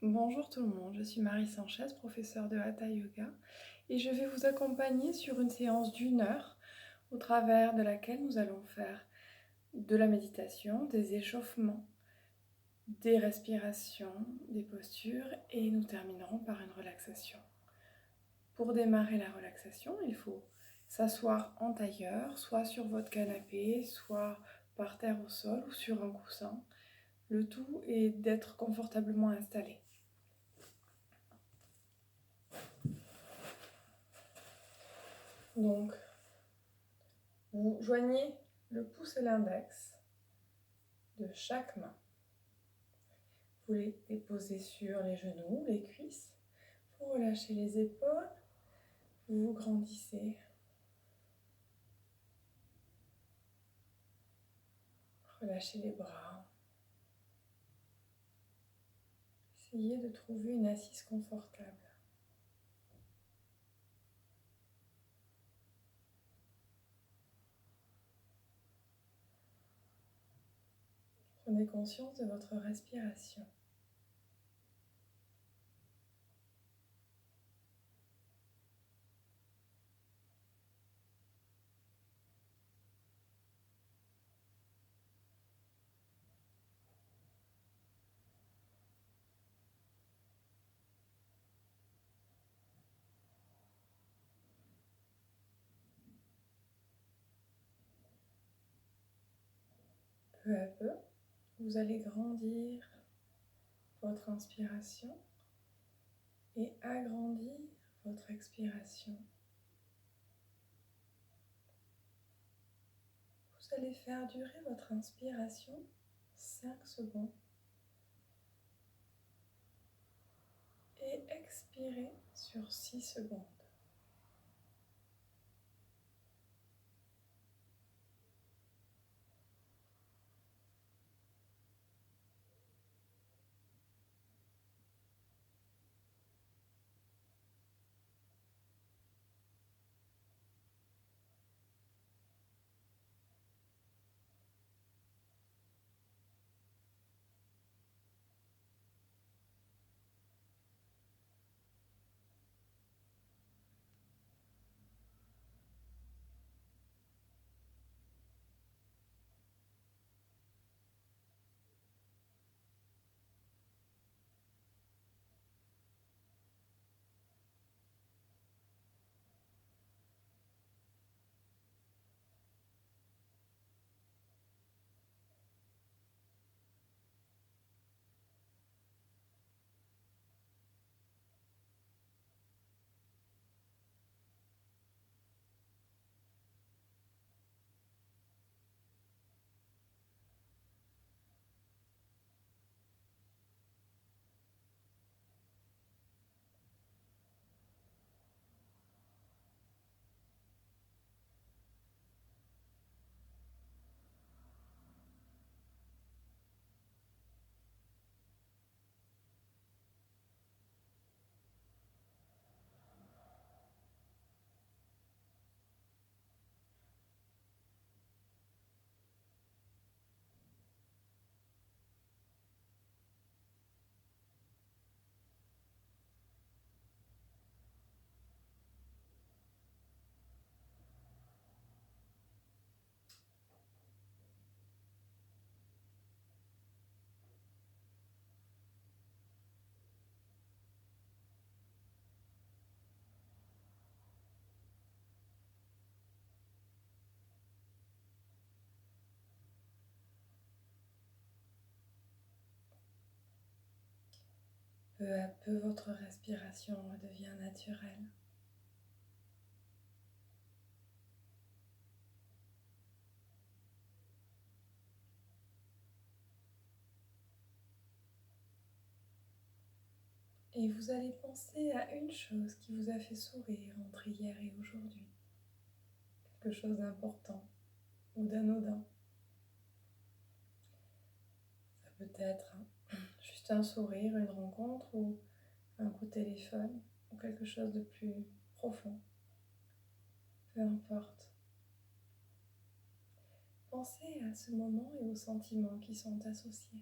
Bonjour tout le monde, je suis Marie Sanchez, professeure de Hatha Yoga, et je vais vous accompagner sur une séance d'1 heure au travers de laquelle nous allons faire de la méditation, des échauffements, des respirations, des postures et nous terminerons par une relaxation. Pour démarrer la relaxation, il faut s'asseoir en tailleur, soit sur votre canapé, soit par terre au sol ou sur un coussin. Le tout est d'être confortablement installé. Donc, vous joignez le pouce et l'index de chaque main. Vous les déposez sur les genoux, les cuisses. Vous relâchez les épaules. Vous grandissez. Relâchez les bras. Essayez de trouver une assise confortable. Prenez conscience de votre respiration. Peu à peu, vous allez grandir votre inspiration et agrandir votre expiration. Vous allez faire durer votre inspiration 5 secondes et expirer sur 6 secondes. Peu à peu, votre respiration redevient naturelle. Et vous allez penser à une chose qui vous a fait sourire entre hier et aujourd'hui. Quelque chose d'important ou d'anodin. Ça peut être juste un sourire, une rencontre ou un coup de téléphone ou quelque chose de plus profond. Peu importe. Pensez à ce moment et aux sentiments qui sont associés.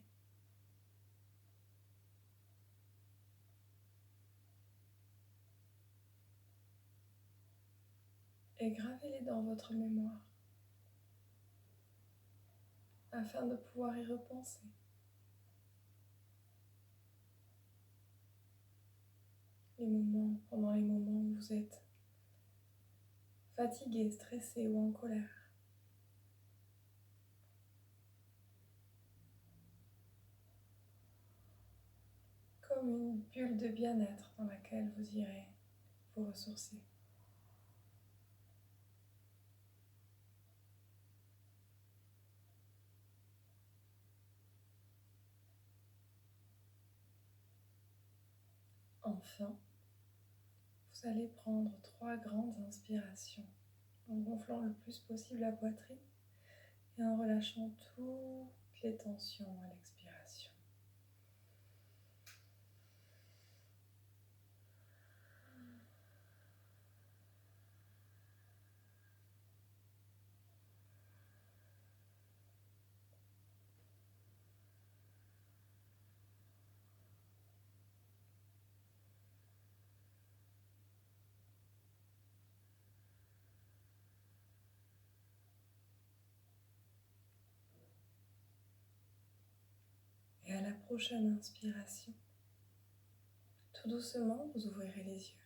et gravez-les dans votre mémoire afin de pouvoir y repenser. Pendant les moments où vous êtes fatigué, stressé ou en colère. Comme une bulle de bien-être dans laquelle vous irez vous ressourcer. Enfin, vous allez prendre 3 grandes inspirations en gonflant le plus possible la poitrine et en relâchant toutes les tensions à l'expiration. Et à la prochaine inspiration, tout doucement, vous ouvrirez les yeux.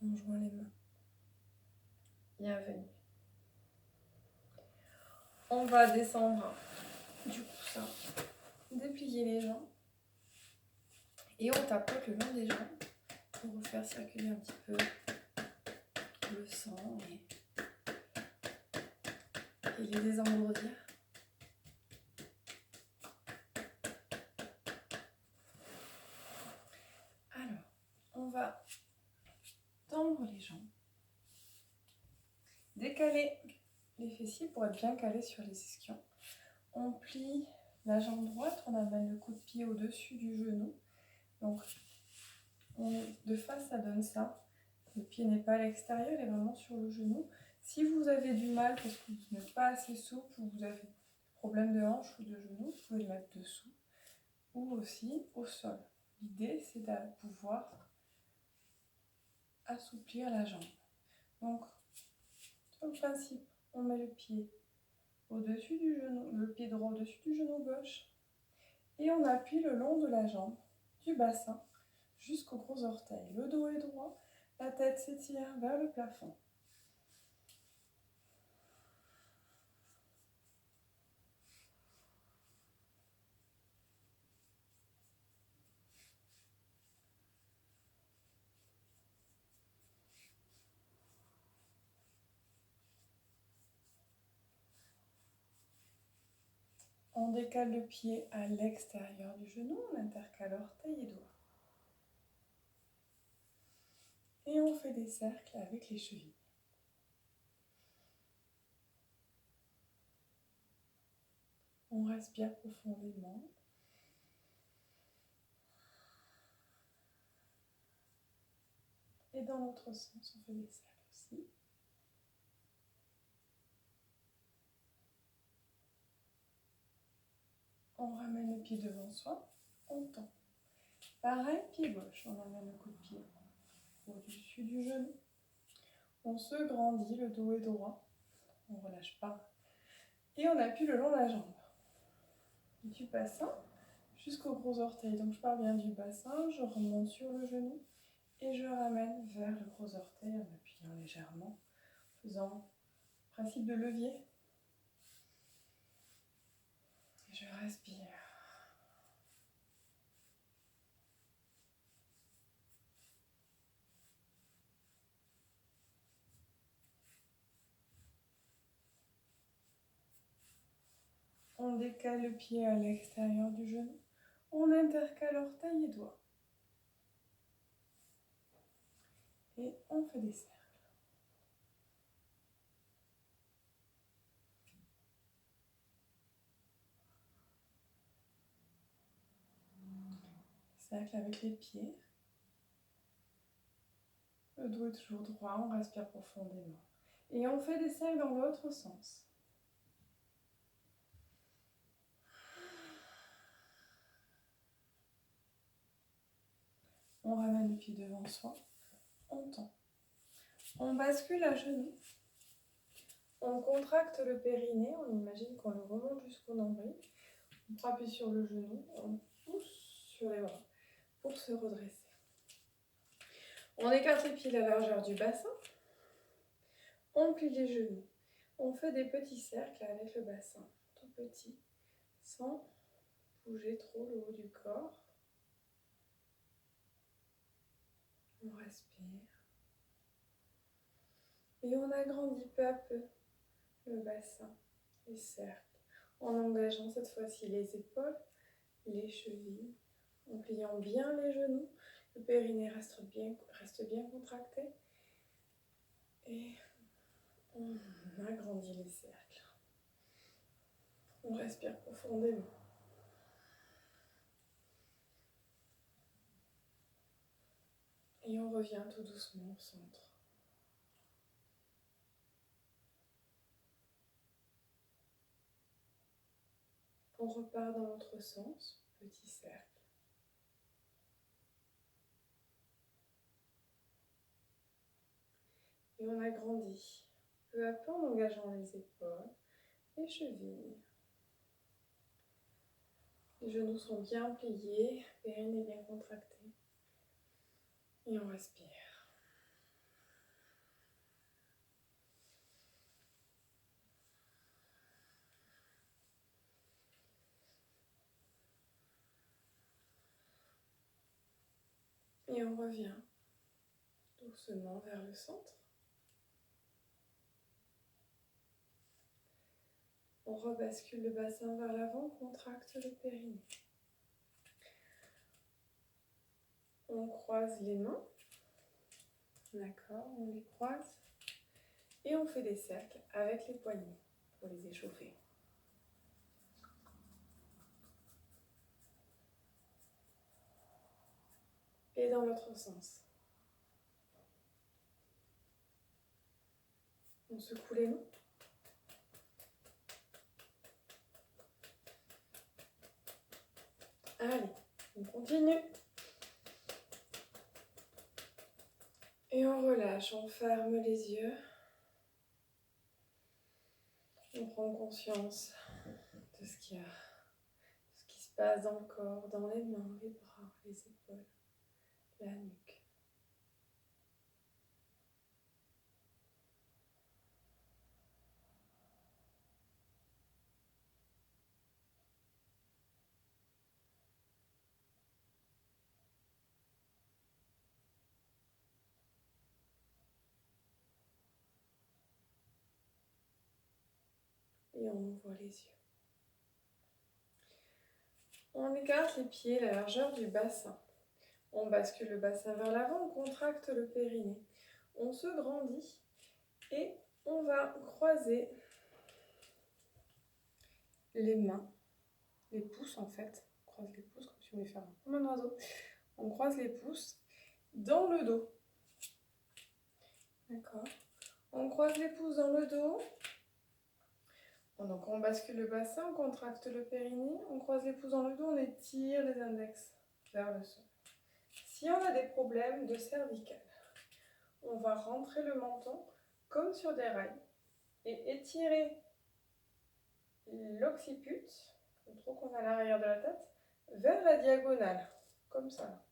On joint les mains. Bienvenue. On va descendre du coussin, déplier les jambes et on tapote le long des jambes pour refaire circuler un petit peu le sang et les désengourdir. Alors, on va tendre les jambes, décaler les fessiers pour être bien calés sur les ischions. On plie la jambe droite, on amène le coup de pied au-dessus du genou. Donc, de face, ça donne ça. Le pied n'est pas à l'extérieur, il est vraiment sur le genou. Si vous avez du mal parce que vous n'êtes pas assez souple ou vous avez des problèmes de hanche ou de genou, vous pouvez le mettre dessous ou aussi au sol. L'idée, c'est de pouvoir assouplir la jambe. Donc, sur le principe, on met le pied au-dessus du genou, le pied droit au-dessus du genou gauche et on appuie le long de la jambe, du bassin jusqu'au gros orteil. Le dos est droit, la tête s'étire vers le plafond. On décale le pied à l'extérieur du genou, on intercale orteil et doigts. Et on fait des cercles avec les chevilles. On respire profondément. Et dans l'autre sens, on fait des cercles aussi. On ramène le pied devant soi, on tend. Pareil, pied gauche, on amène le coup de pied au-dessus du genou. On se grandit, le dos est droit, on ne relâche pas. Et on appuie le long de la jambe. Du bassin jusqu'au gros orteil. Donc je pars bien du bassin, je remonte sur le genou et je ramène vers le gros orteil en appuyant légèrement, faisant principe de levier. Je respire. On décale le pied à l'extérieur du genou. On intercale orteil et doigts. Et on fait des cercles. Cercle avec les pieds. Le dos est toujours droit, on respire profondément. Et on fait des cercles dans l'autre sens. On ramène le pied devant soi, on tend. On bascule à genoux. On contracte le périnée, on imagine qu'on le remonte jusqu'au nombril. On appuie sur le genou, on pousse sur les bras pour se redresser. On écarte les pieds à la largeur du bassin. On plie les genoux. On fait des petits cercles avec le bassin, tout petit, sans bouger trop le haut du corps. On respire. Et on agrandit peu à peu le bassin, les cercles, en engageant cette fois-ci les épaules, les chevilles, en pliant bien les genoux. Le périnée reste bien contracté. Et on agrandit les cercles. On respire profondément. Et on revient tout doucement au centre. On repart dans l'autre sens, petit cercle. Et on agrandit peu à peu en engageant les épaules, les chevilles. Les genoux sont bien pliés, périnée bien contracté. Et on respire. Et on revient doucement vers le centre. On rebascule le bassin vers l'avant, contracte le périnée. On croise les mains. D'accord, on les croise. Et on fait des cercles avec les poignets pour les échauffer. Et dans l'autre sens. On secoue les mains. Allez, on continue. Et on relâche, on ferme les yeux. On prend conscience de ce qui se passe dans le corps, dans les mains, les bras, les épaules, la nuque. Et on ouvre les yeux. On écarte les pieds à la largeur du bassin. On bascule le bassin vers l'avant, on contracte le périnée. On se grandit et on va croiser les mains, les pouces en fait. On croise les pouces comme si on voulait faire comme un oiseau. On croise les pouces dans le dos. D'accord. On croise les pouces dans le dos. Donc on bascule le bassin, on contracte le périnée, on croise les pouces dans le dos, on étire les index vers le sol. Si on a des problèmes de cervicale, on va rentrer le menton comme sur des rails et étirer l'occiput, le tronc qu'on a à l'arrière de la tête, vers la diagonale, comme ça.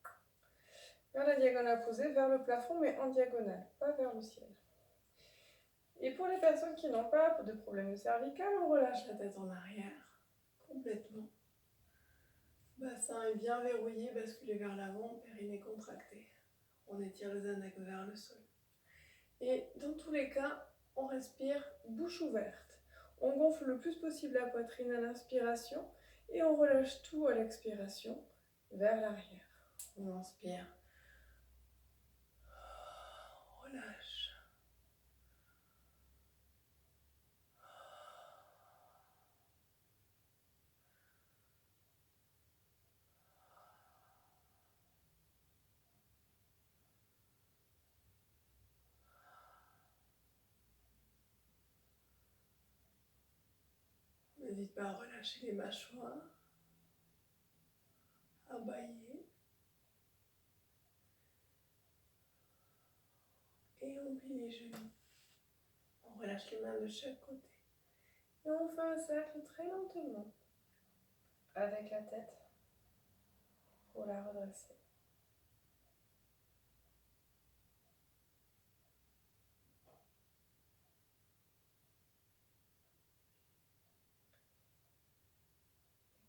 Vers la diagonale opposée, vers le plafond, mais en diagonale, pas vers le ciel. Et pour les personnes qui n'ont pas de problème cervical, on relâche la tête en arrière, complètement. Bassin est bien verrouillé, basculé vers l'avant, périnée contracté. On étire les index vers le sol. Et dans tous les cas, on respire bouche ouverte. On gonfle le plus possible la poitrine à l'inspiration et on relâche tout à l'expiration vers l'arrière. On inspire. Relâche. N'hésite pas à relâcher les mâchoires, à bâiller. Et on On plie les genoux. On relâche les mains de chaque côté. Et on fait un cercle très lentement. Avec la tête. Pour la redresser.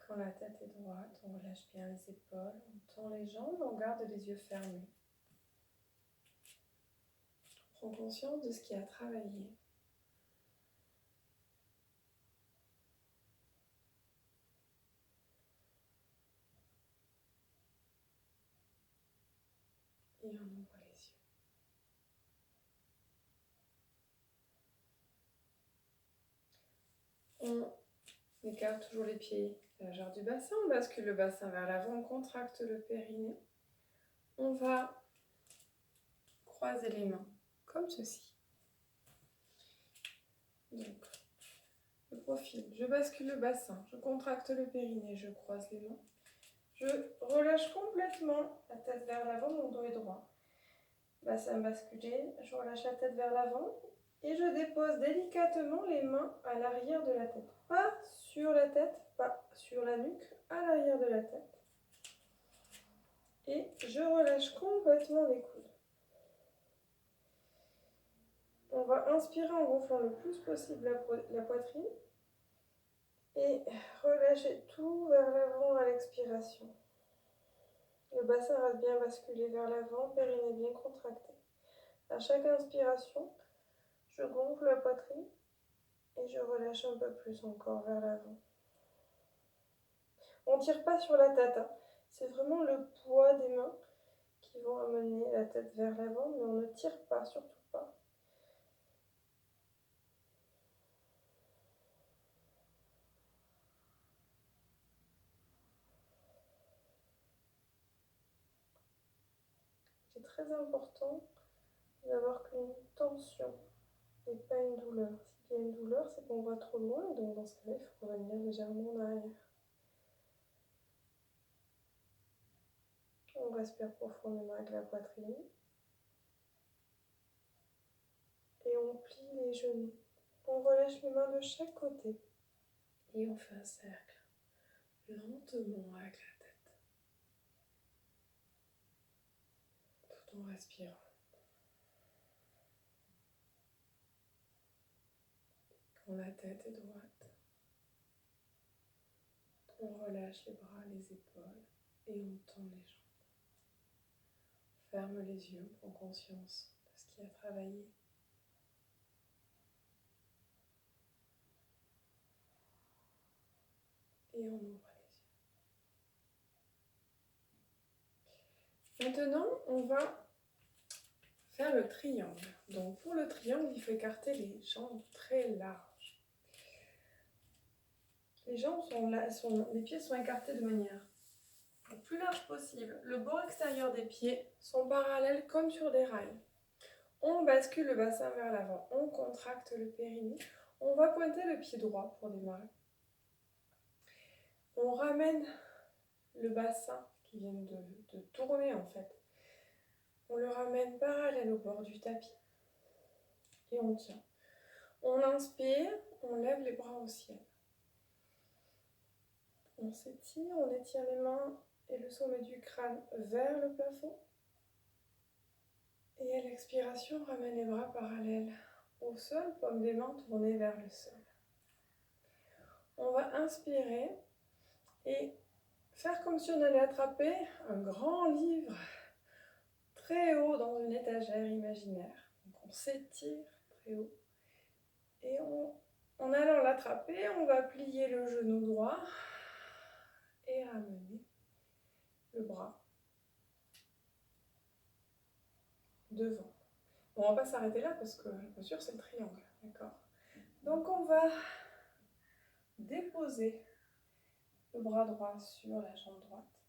Quand la tête est droite, on relâche bien les épaules, on tend les jambes, on garde les yeux fermés. On prend conscience de ce qui a travaillé. Et on ouvre les yeux. On écarte toujours les pieds de la jarre du bassin, on bascule le bassin vers l'avant, on contracte le périnée. On va croiser les mains, comme ceci. Donc, le profil, je bascule le bassin, je contracte le périnée, je croise les mains. Je relâche complètement la tête vers l'avant, mon dos est droit. Bassin basculé, je relâche la tête vers l'avant et je dépose délicatement les mains à l'arrière de la tête. Pas sur la tête, pas sur la nuque, à l'arrière de la tête. Et je relâche complètement les coudes. On va inspirer en gonflant le plus possible la poitrine et relâcher tout vers l'avant à l'expiration. Le bassin reste bien basculé vers l'avant, périnée bien contracté. À chaque inspiration, je gonfle la poitrine et je relâche un peu plus encore vers l'avant. On ne tire pas sur la tête, hein. C'est vraiment le poids des mains qui vont amener la tête vers l'avant, mais on ne tire pas, surtout pas. C'est très important d'avoir qu'une tension et pas une douleur. S'il y a une douleur, c'est qu'on va trop loin, et donc dans ce cas-là, il faut revenir légèrement en arrière. On respire profondément avec la poitrine. Et on plie les genoux. On relâche les mains de chaque côté. Et on fait un cercle, lentement avec la tête. Tout en respirant. Quand la tête est droite, on relâche les bras, les épaules et on tend les jambes. On ferme les yeux, on prend conscience de ce qui a travaillé. Et on ouvre les yeux. Maintenant, on va faire le triangle. Donc pour le triangle, il faut écarter les jambes très larges. Les jambes les pieds sont écartés de manière le plus large possible. Le bord extérieur des pieds sont parallèles comme sur des rails. On bascule le bassin vers l'avant, on contracte le périnée. On va pointer le pied droit pour démarrer. On ramène le bassin qui vient de tourner en fait. On le ramène parallèle au bord du tapis et on tient. On inspire, on lève les bras au ciel. On s'étire, on étire les mains et le sommet du crâne vers le plafond. Et à l'expiration, on ramène les bras parallèles au sol, paume des mains tournées vers le sol. On va inspirer et faire comme si on allait attraper un grand livre très haut dans une étagère imaginaire. Donc on s'étire très haut. Et en allant l'attraper, on va plier le genou droit et ramener le bras devant. Bon, on ne va pas s'arrêter là parce que la posture c'est le triangle, d'accord? Donc on va déposer le bras droit sur la jambe droite.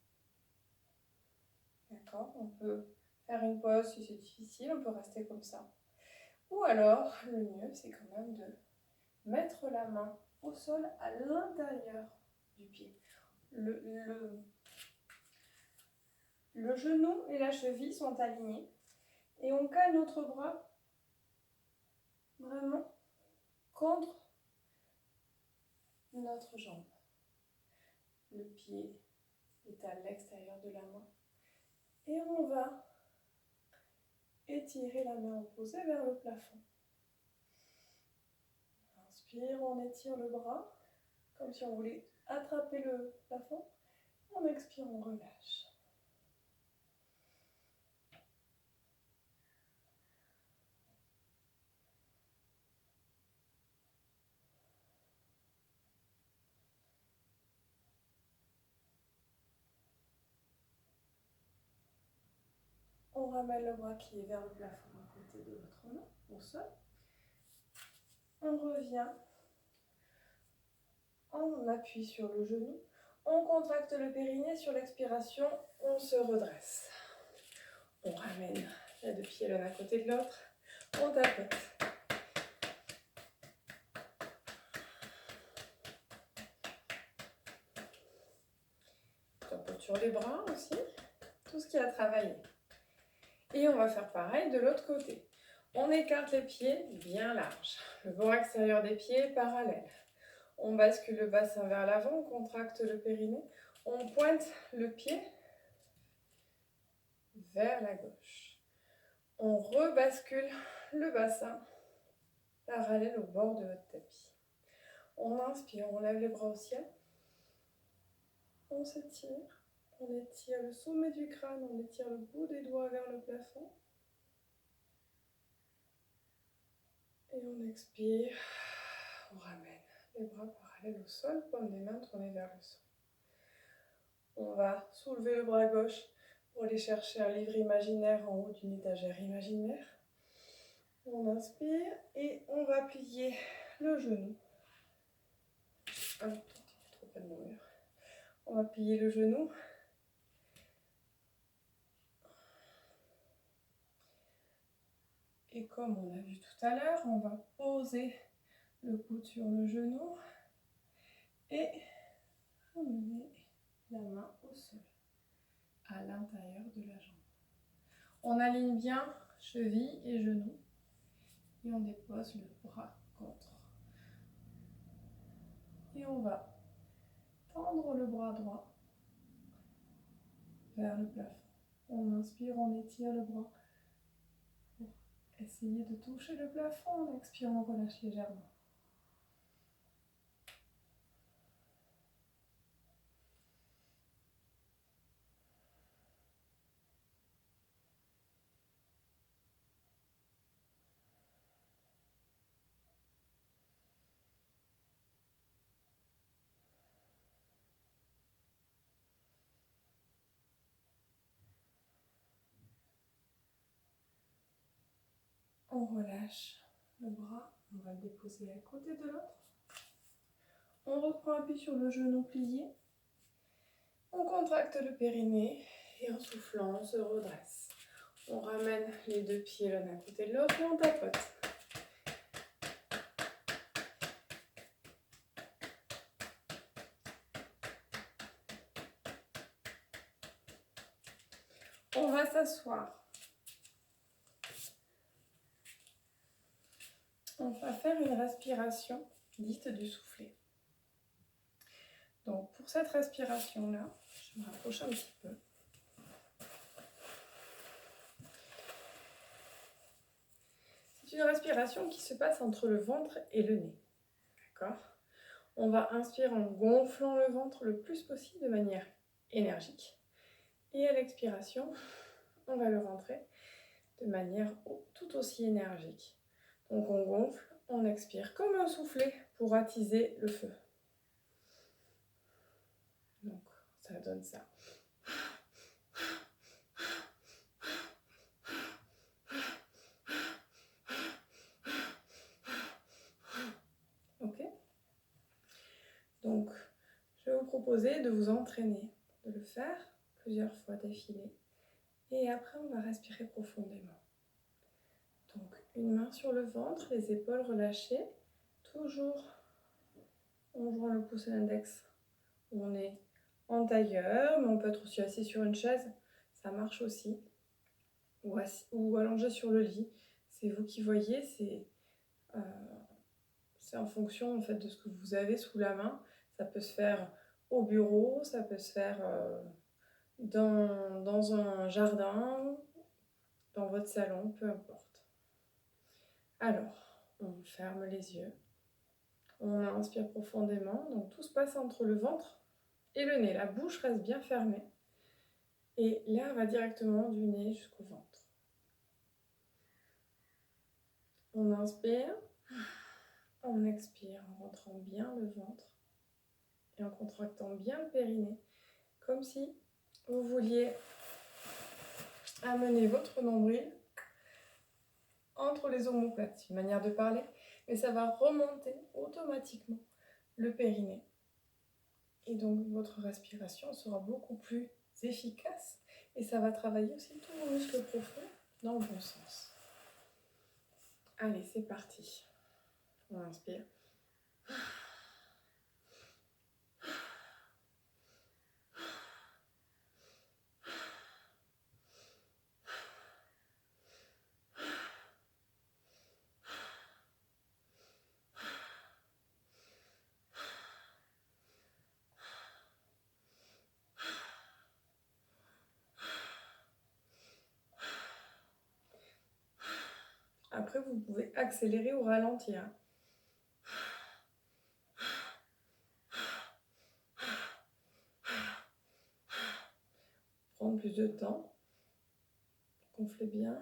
D'accord? On peut faire une pause si c'est difficile, on peut rester comme ça. Ou alors, le mieux c'est quand même de mettre la main au sol à l'intérieur du pied. Le genou et la cheville sont alignés et on cale notre bras vraiment contre notre jambe. Le pied est à l'extérieur de la main. Et on va étirer la main opposée vers le plafond. Inspire, on étire le bras, comme si on voulait attraper le plafond. On expire, on relâche. On ramène le bras qui est vers le plafond à côté de votre main, au sol. On revient, on appuie sur le genou, on contracte le périnée, sur l'expiration, on se redresse. On ramène les deux pieds l'un à côté de l'autre, on tapote. Tapote sur les bras aussi, tout ce qui a travaillé. Et on va faire pareil de l'autre côté. On écarte les pieds bien larges, le bord extérieur des pieds parallèle. On bascule le bassin vers l'avant, on contracte le périnée, on pointe le pied vers la gauche. On rebascule le bassin parallèle au bord de votre tapis. On inspire, on lève les bras au ciel. On s'étire, on étire le sommet du crâne, on étire le bout des doigts vers le plafond. Et on expire, on ramène les bras parallèles au sol, paume des mains tournées vers le sol. On va soulever le bras gauche pour aller chercher un livre imaginaire en haut d'une étagère imaginaire. On inspire et on va plier le genou. On va plier le genou. Et comme on a vu tout à l'heure, on va poser le coude sur le genou et amener la main au sol, à l'intérieur de la jambe. On aligne bien cheville et genou et on dépose le bras contre. Et on va tendre le bras droit vers le plafond. On inspire, on étire le bras pour essayer de toucher le plafond. On expire, on relâche légèrement. On relâche le bras, on va le déposer à côté de l'autre. On reprend appui sur le genou plié. On contracte le périnée et en soufflant, on se redresse. On ramène les deux pieds l'un à côté de l'autre et on tapote. On va s'asseoir. On va faire une respiration dite du soufflet. Donc pour cette respiration-là, je me rapproche un petit peu. C'est une respiration qui se passe entre le ventre et le nez. D'accord ? On va inspirer en gonflant le ventre le plus possible de manière énergique. Et à l'expiration, on va le rentrer de manière tout aussi énergique. Donc on gonfle, on expire comme un soufflet pour attiser le feu. Donc ça donne ça. Ok ? Donc je vais vous proposer de vous entraîner, de le faire plusieurs fois d'affilée. Et après on va respirer profondément. Donc une main sur le ventre, les épaules relâchées, toujours en jouant le pouce et l'index. On est en tailleur, mais on peut être aussi assis sur une chaise, ça marche aussi. Ou allongé sur le lit, c'est vous qui voyez, c'est C'est en fonction en fait, de ce que vous avez sous la main. Ça peut se faire au bureau, ça peut se faire dans un jardin, dans votre salon, peu importe. Alors, on ferme les yeux. On inspire profondément. Donc tout se passe entre le ventre et le nez. La bouche reste bien fermée. Et l'air va directement du nez jusqu'au ventre. On inspire. On expire en rentrant bien le ventre et en contractant bien le périnée, comme si vous vouliez amener votre nombril entre les omoplates. C'est une manière de parler, mais ça va remonter automatiquement le périnée. Et donc votre respiration sera beaucoup plus efficace et ça va travailler aussi tous vos muscles profonds dans le bon sens. Allez, c'est parti. On inspire. Après, vous pouvez accélérer ou ralentir. Prendre plus de temps. Gonflez bien.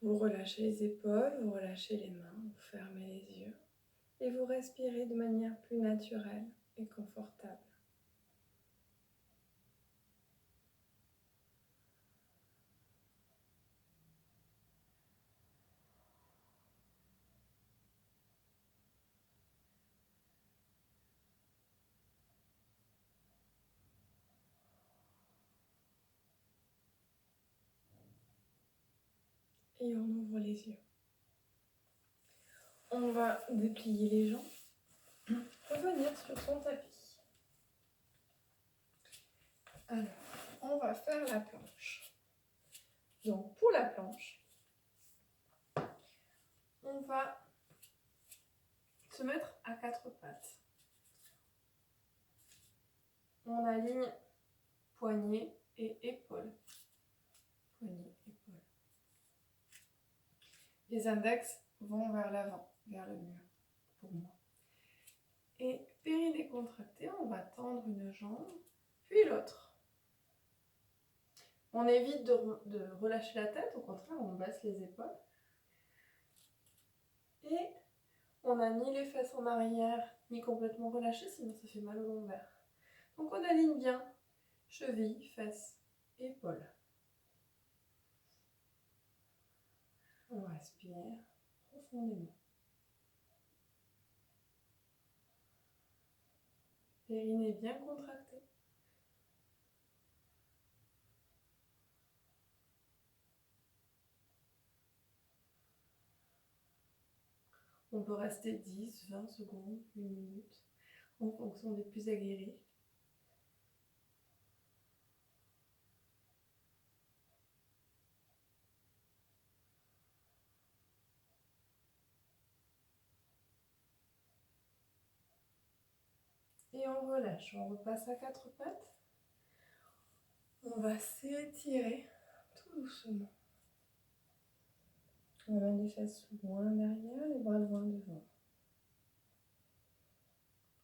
Vous relâchez les épaules, vous relâchez les mains, vous fermez les yeux et vous respirez de manière plus naturelle et confortable. Et on ouvre les yeux. On va déplier les jambes, revenir sur son tapis. Alors, on va faire la planche. Donc, pour la planche, on va se mettre à quatre pattes. On aligne poignets et épaules. Poignets, épaules. Les index vont vers l'avant, vers le mur, pour moi. Et périnée contracté, on va tendre une jambe, puis l'autre. On évite de relâcher la tête, au contraire, on baisse les épaules. Et on n'a ni les fesses en arrière, ni complètement relâchées, sinon ça fait mal au lombaire. Donc on aligne bien cheville, fesses, épaules. On respire profondément. Périnée bien contracté. On peut rester 10, 20 secondes, 1 minute, en fonction des plus aguerris. Et on relâche, on repasse à quatre pattes. On va s'étirer tout doucement. On va les fesses loin derrière, les bras loin devant.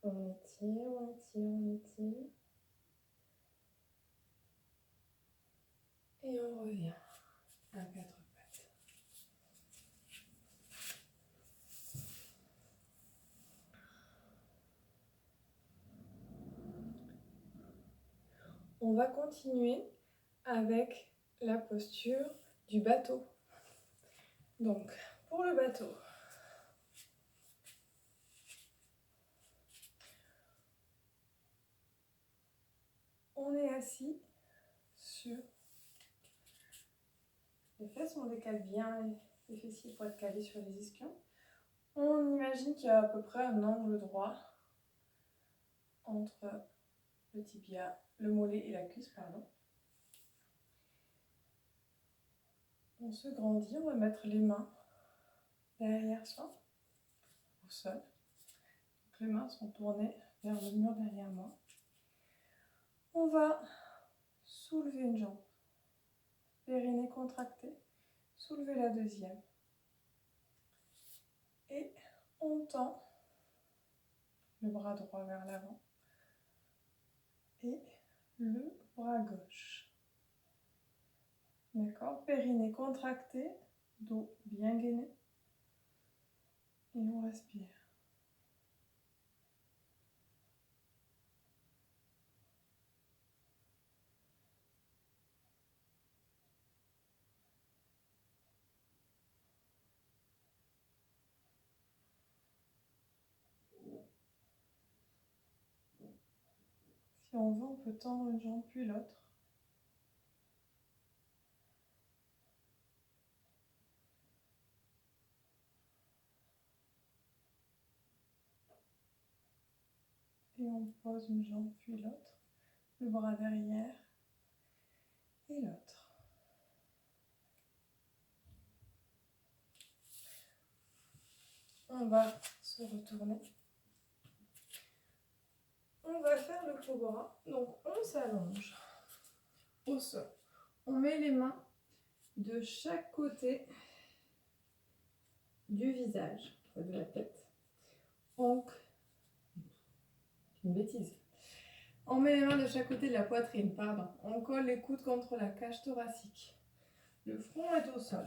On étire, on étire, on étire. Et on revient à quatre pattes. On va continuer avec la posture du bateau. Donc, pour le bateau, on est assis sur les fesses, on décale bien les fessiers pour être calés sur les ischions. On imagine qu'il y a à peu près un angle droit entre le tibia, le mollet et la cuisse, pardon. On se grandit, on va mettre les mains derrière soi, au sol. Donc les mains sont tournées vers le mur derrière moi. On va soulever une jambe, périnée contracté, soulever la deuxième. Et on tend le bras droit vers l'avant et le bras gauche. D'accord, périnée contracté, dos bien gainé. Et on respire. Si on veut, on peut tendre une jambe puis l'autre. Et on pose une jambe puis l'autre, le bras derrière et l'autre. On va se retourner. On va faire le cobra. Donc on s'allonge au sol. On met les mains de chaque côté du visage, de la tête. Donc, une bêtise. On met les mains de chaque côté de la poitrine, pardon. On colle les coudes contre la cage thoracique. Le front est au sol.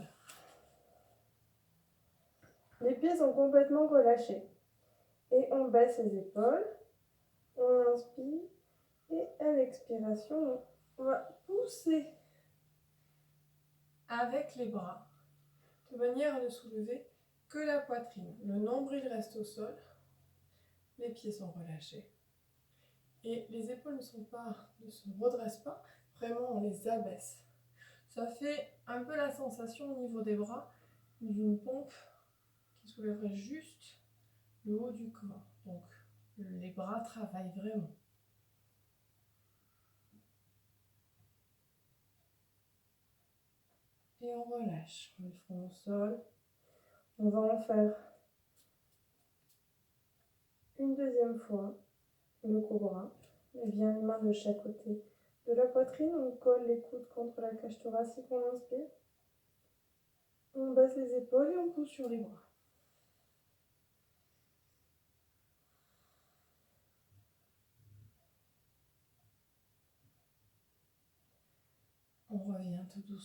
Les pieds sont complètement relâchés. Et on baisse les épaules. On inspire. Et à l'expiration, on va pousser avec les bras, de manière à ne soulever que la poitrine. Le nombril reste au sol. Les pieds sont relâchés. Et les épaules ne se redressent pas. Vraiment, on les abaisse. Ça fait un peu la sensation au niveau des bras d'une pompe qui soulèverait juste le haut du corps. Donc, les bras travaillent vraiment. Et on relâche. On met le front au sol. On va en faire une deuxième fois le cobra. Et bien les mains de chaque côté de la poitrine. On colle les coudes contre la cage thoracique. On inspire. On baisse les épaules et on pousse sur les bras. On revient tout doucement.